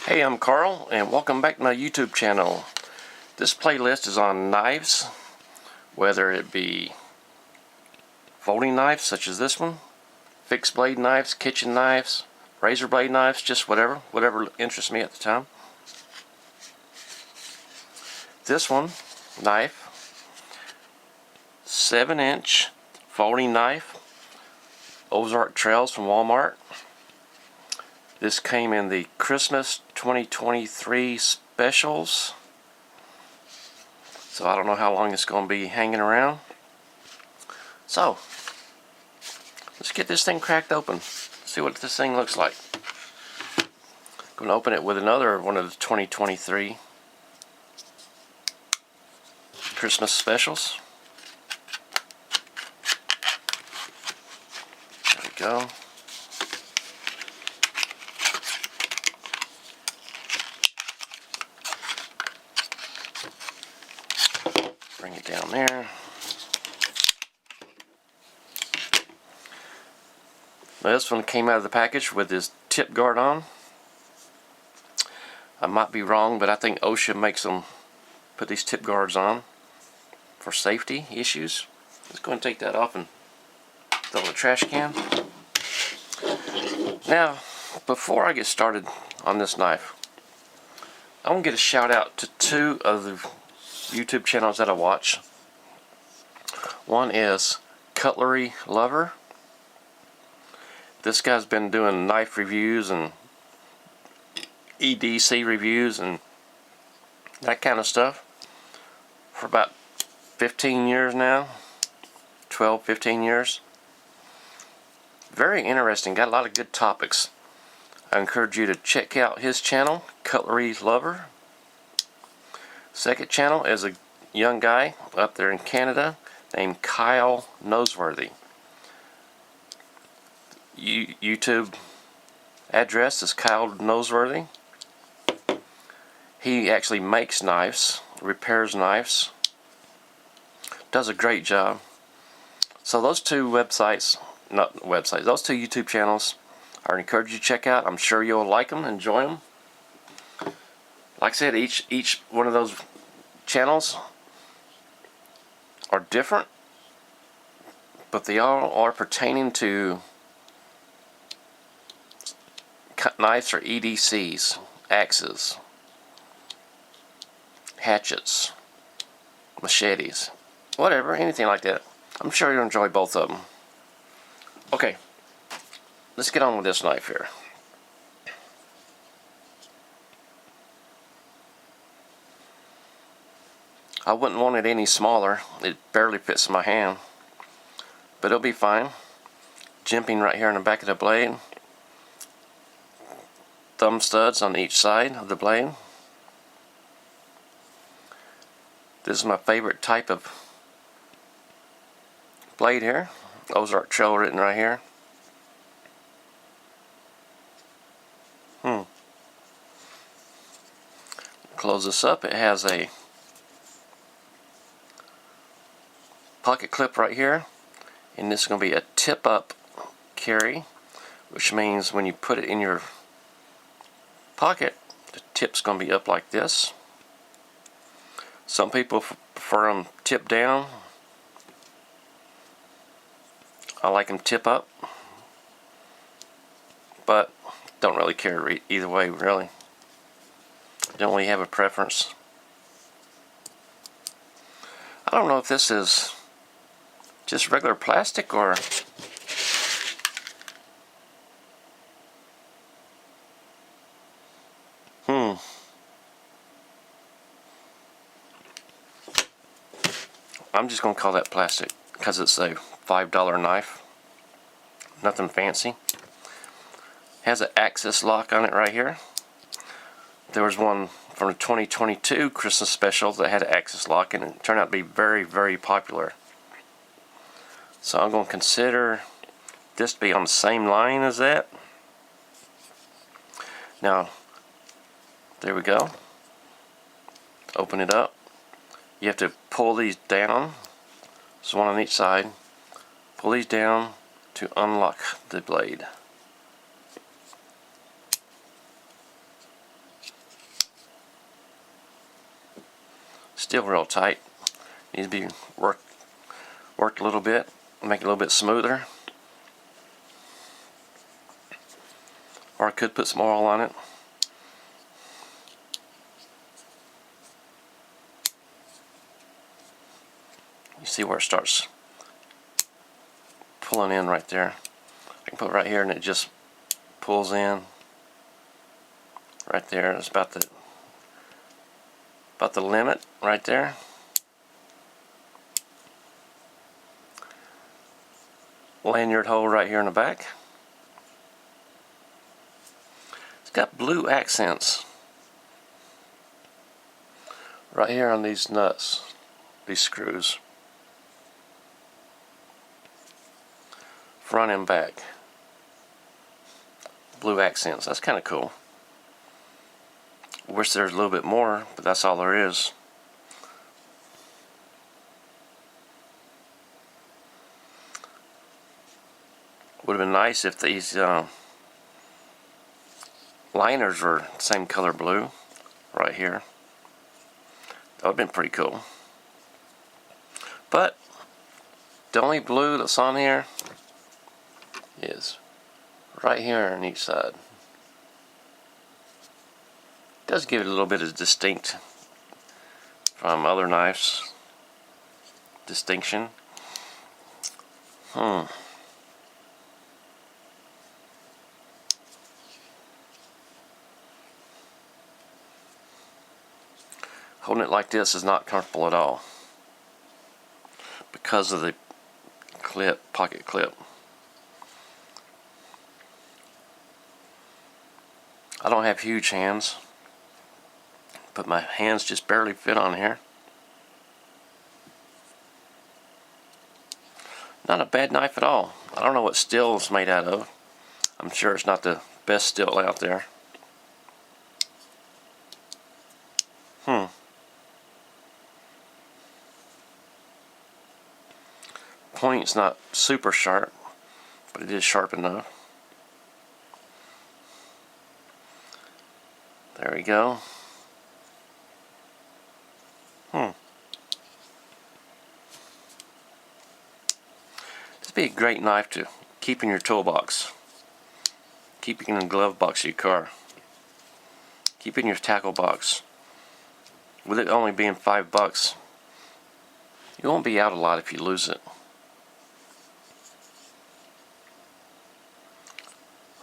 Hey, I'm Carl, and welcome back to my YouTube channel. This playlist is on knives, whether it be folding knives such as this one, fixed blade knives, kitchen knives, razor blade knives, just whatever interests me at the time. This one, knife, 7-inch folding knife, Ozark Trails from Walmart. This came in the Christmas 2023 specials. So I don't know how long it's going to be hanging around. So, let's get this thing cracked open. See what this thing looks like. I'm going to open it with another one of the 2023 Christmas specials. There we go. Bring it down there. Now this one came out of the package with this tip guard on. I might be wrong, but I think OSHA makes them put these tip guards on for safety issues. Let's go and take that off and throw it in the trash can. Now, before I get started on this knife, I want to get a shout out to two of the YouTube channels that I watch. One is Cutlery Lover. This guy's been doing knife reviews and EDC reviews and that kind of stuff for about 15 years now. 12, 15 years. Very interesting. Got a lot of good topics. I encourage you to check out his channel, Cutlery Lover. Second channel is a young guy up there in Canada named Kyle Noseworthy. YouTube address is Kyle Noseworthy. He actually makes knives, repairs knives, does a great job. So those two websites, those two YouTube channels I encourage you to check out. I'm sure you'll like them, enjoy them. Like I said, each one of those channels are different, but they all are pertaining to cut knives or EDCs, axes, hatchets, machetes, whatever, anything like that. I'm sure you'll enjoy both of them. Okay, let's get on with this knife here. I wouldn't want it any smaller. It barely fits in my hand, but it'll be fine. Jimping right here in the back of the blade. Thumb studs on each side of the blade. This is my favorite type of blade here. Ozark Trail written right here. Close this up. It has a pocket clip right here, and this is going to be a tip up carry, which means when you put it in your pocket, the tip's going to be up like this. Some people prefer them tip down. I like them tip up, but don't really care either way, really. Don't really have a preference. I don't know if this is just regular plastic or I'm just going to call that plastic because it's a $5 knife. Nothing fancy. Has an access lock on it right here. There was one from the 2022 Christmas special that had an access lock, and it turned out to be very, very popular. So I'm going to consider this to be on the same line as that. Now, there we go. Open it up. You have to pull these down. There's one on each side. Pull these down to unlock the blade. Still real tight. Needs to be worked a little bit, make it a little bit smoother. Or I could put some oil on it. You see where it starts pulling in right there. I can put it right here and it just pulls in right there. It's about the limit right there. Lanyard hole right here in the back. It's got blue accents right here on these nuts, these screws, front and back. Blue accents. That's kind of cool. Wish there's a little bit more, but that's all there is. Would have been nice if these liners were the same color blue right here. That would have been pretty cool. But the only blue that's on here is right here on each side. It does give it a little bit of distinct from other knives. Distinction. Holding it like this is not comfortable at all because of the pocket clip. I don't have huge hands, but my hands just barely fit on here. Not a bad knife at all. I don't know what steel it's made out of. I'm sure it's not the best steel out there. Point's not super sharp, but it is sharp enough. There we go. This would be a great knife to keep in your toolbox. Keep it in the glove box of your car. Keep it in your tackle box. With it only being $5, you won't be out a lot if you lose it.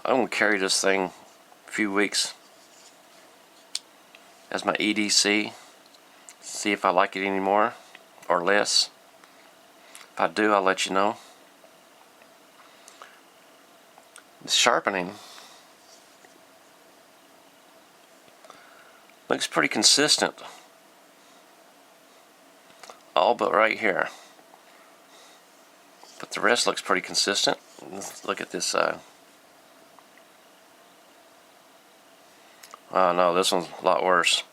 I'm going to carry this thing a few weeks as my EDC. See if I like it any more or less. If I do, I'll let you know. The sharpening looks pretty consistent. All but right here. But the rest looks pretty consistent. Let's look at this side. Oh no, this one's a lot worse.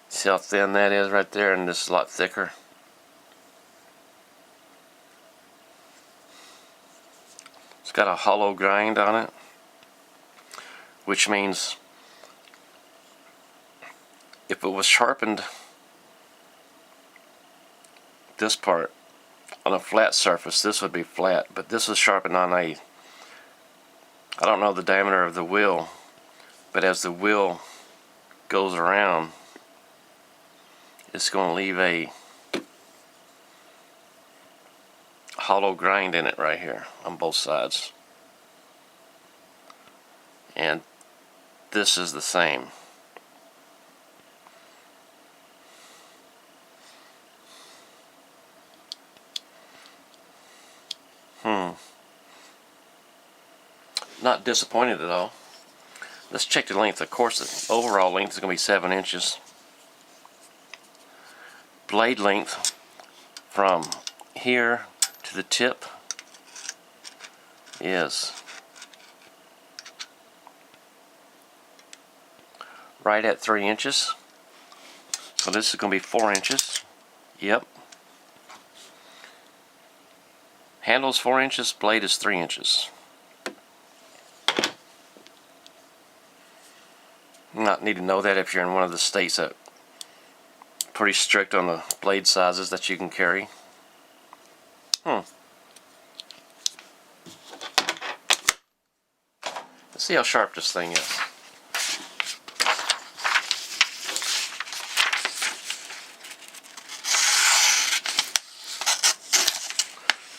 See how thin that is right there, and this is a lot thicker. It's got a hollow grind on it, which means if it was sharpened, this part on a flat surface, this would be flat, but this is sharpened on I don't know the diameter of the wheel, but as the wheel goes around, it's going to leave a hollow grind in it right here on both sides. And this is the same. Not disappointed at all. Let's check the length. Of course, the overall length is going to be 7 inches. Blade length from here to the tip is right at 3 inches. So this is going to be 4 inches. Yep. Handle's 4 inches, blade is 3 inches. You not need to know that if you're in one of the states that pretty strict on the blade sizes that you can carry. Let's see how sharp this thing is.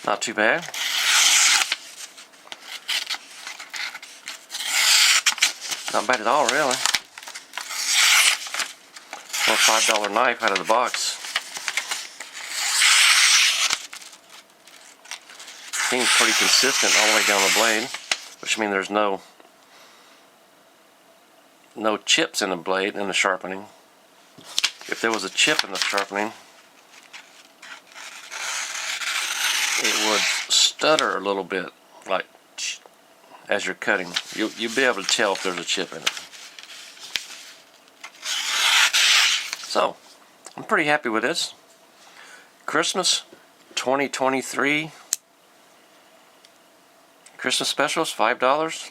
Not too bad. Not bad at all, really. For a $5 knife out of the box. Seems pretty consistent all the way down the blade, which means there's no chips in the blade in the sharpening. If there was a chip in the sharpening, it would stutter a little bit, like as you're cutting. You'll be able to tell if there's a chip in it. So, I'm pretty happy with this. Christmas 2023 Christmas specials, $5.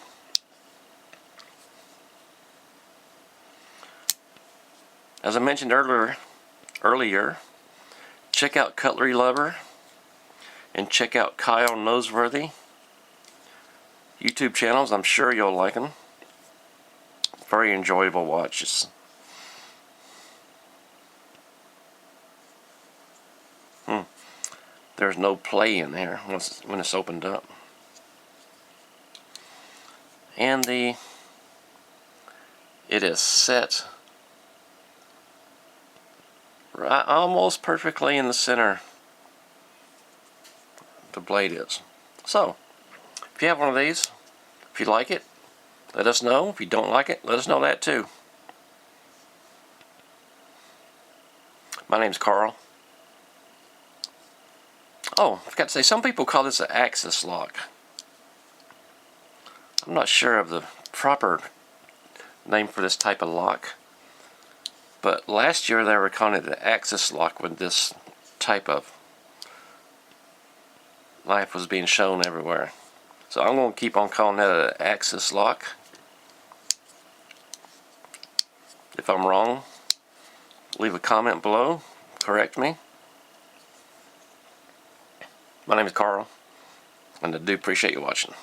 As I mentioned earlier, check out Cutlery Lover and check out Kyle Noseworthy YouTube channels. I'm sure you'll like them. Very enjoyable watches. There's no play in there when it's opened up. And it is set right almost perfectly in the center. The blade is. So, if you have one of these, if you like it, let us know. If you don't like it, let us know that too. My name's Carl. Oh, I forgot to say, some people call this an axis lock. I'm not sure of the proper name for this type of lock, but last year they were calling it the axis lock when this type of knife was being shown everywhere. So I'm going to keep on calling that an axis lock. If I'm wrong, leave a comment below, correct me. My name is Carl, and I do appreciate you watching.